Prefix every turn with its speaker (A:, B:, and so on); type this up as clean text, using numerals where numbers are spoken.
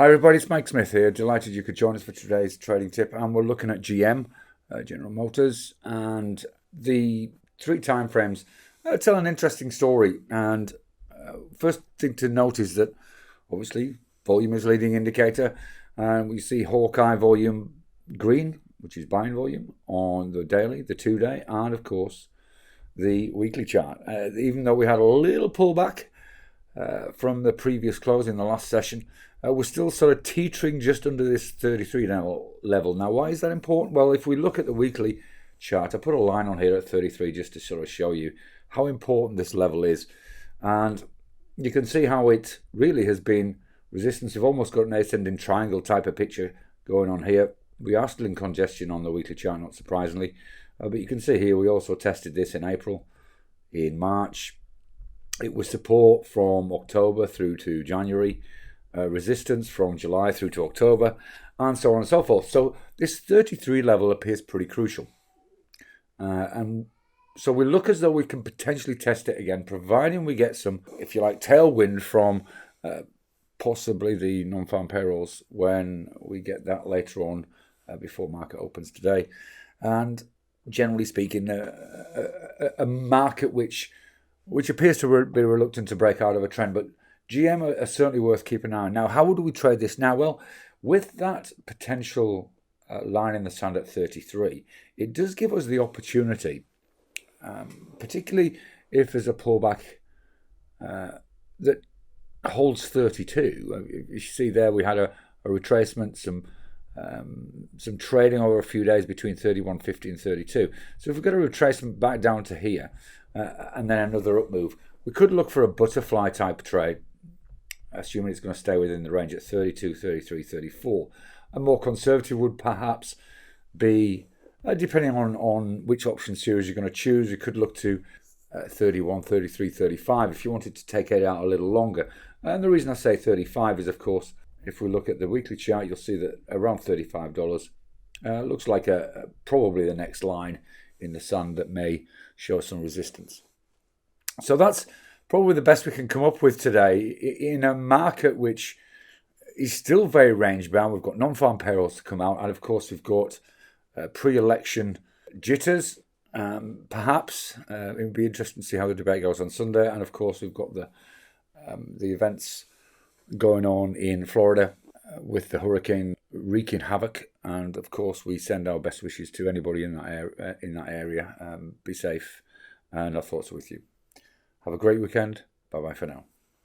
A: Hi everybody, it's Mike Smith here. Delighted you could join us for today's trading tip. And we're looking at GM, General Motors, and the three time frames tell an interesting story. And first thing to note is that obviously volume is a leading indicator, and we see Hawkeye volume green, which is buying volume on the daily, the 2-day, and of course the weekly chart. Even though we had a little pullback from the previous close in the last session, we're still sort of teetering just under this 33 level. Now, why is that important? Well, if we look at the weekly chart, I put a line on here at 33 just to sort of show you how important this level is. And you can see how it really has been resistance. We've almost got an ascending triangle type of picture going on here. We are still in congestion on the weekly chart, not surprisingly. But you can see here we also tested this in April, in March. It was support from October through to January, resistance from July through to October, and so on and so forth. So this 33 level appears pretty crucial. And so we look as though we can potentially test it again, providing we get some, if you like, tailwind from possibly the non-farm payrolls when we get that later on before market opens today. And generally speaking, a market which appears to be reluctant to break out of a trend, but GM are certainly worth keeping an eye on. Now, how would we trade this now? Well, with that potential line in the sand at 33, it does give us the opportunity, particularly if there's a pullback that holds 32. You see there we had a retracement, some trading over a few days between 31.50 and 32. So if we've got a retracement back down to here and then another up move, we could look for a butterfly type trade, assuming it's going to stay within the range at 32, 33, 34. A more conservative would perhaps be, depending on which option series you're going to choose, you could look to 31, 33, 35 if you wanted to take it out a little longer. And the reason I say 35 is, of course, if we look at the weekly chart, you'll see that around $35 looks like probably the next line in the sun that may show some resistance. So that's probably the best we can come up with today in a market which is still very range bound. We've got non-farm payrolls to come out, and of course we've got pre-election jitters. Perhaps it would be interesting to see how the debate goes on Sunday, and of course we've got the events going on in Florida with the hurricane wreaking havoc, and of course we send our best wishes to anybody in that area. Be safe, and our thoughts are with you. Have a great weekend. Bye-bye for now.